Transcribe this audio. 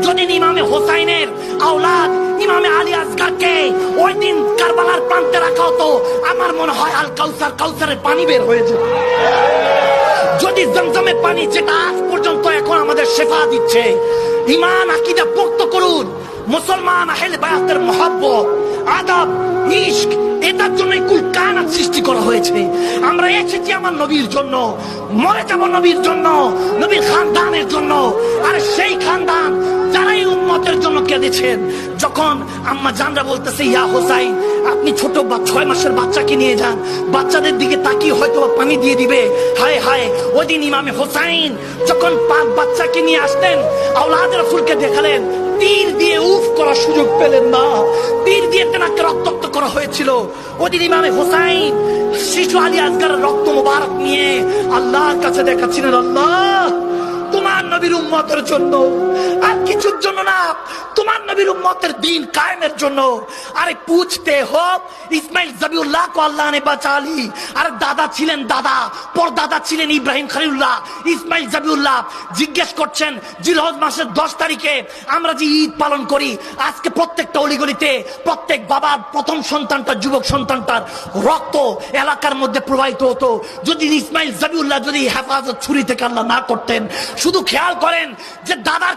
যদি ইমামে হোসাইনের আওলাদ ইমামে আলী আসগারকে ওই দিন কারবালার প্রান্তে রাখা হতো, আমার মনে হয় আল কাউসারের পানি বের হয়ে যেত। যদি জমজমের পানি, যেটা আজ পর্যন্ত এখন আমাদের শেফা দিচ্ছে, ঈমান আকীদা পোক্ত করুন। মুসলমান আহলে বায়াতের মহব্বত, আদব, ইশক, এটার জন্যই কুল কায়নাত সৃষ্টি করা হয়েছে। আমরা এসেছি আমার নবীর জন্য, মরে যাব নবীর জন্য, নবীর খানদানের জন্য। আর সেই খানদান যারাই উম্মতের জন্য কেঁদেছেন, যখন আম্মা জানরা বলতেছে ইয়া হোসাইন, আপনি ছোট 6 মাসের বাচ্চাকে নিয়ে যান, বাচ্চাদের দিকে তাকিয়ে হয়তো পানি দিয়ে দিবে। হায় হায়, ওই দিন ইমামে হোসাইন যখন 5 বাচ্চাকে নিয়ে আসতেন, আওলাদ রাসূলকে দেখালেন, তীর দিয়ে উফ করার সুযোগ পেলেন না, তীর দিয়ে তেনাকে রক্তাক্ত করা হয়েছিল। ওদিন ইমামে হোসাইন শিশু আলী আসগারের রক্ত মোবারক নিয়ে আল্লাহর কাছে দেখাচ্ছিলেন, আল্লাহ তোমার নবীর উম্মতের জন্য, আর কিছুর জন্য না, তোমার নবীর উম্মতের দিন কায়েমের জন্য। আরে পুছতে হোক ইসমাইল জবিউল্লাহ को আল্লাহ ने बचा ली। আর দাদা ছিলেন, দাদা পরদাদা ছিলেন ইব্রাহিম খলিলুল্লাহ, ইসমাইল জবিউল্লাহ। জিজ্ঞেস করছেন জিলহজ মাসের 10 তারিখে আমরা যে ঈদ পালন করি, আজকে প্রত্যেকটা অলিগলিতে প্রত্যেক বাবার প্রথম সন্তানটা, যুবক সন্তানটার রক্ত এলাকার মধ্যে প্রবাহিত হতো। যদি ইসমাইল জবিউল্লাহ যদি হেফাজত ছুরি থেকে আল্লাহ না করতেন, শুধু খেয়াল করেন যে দাদার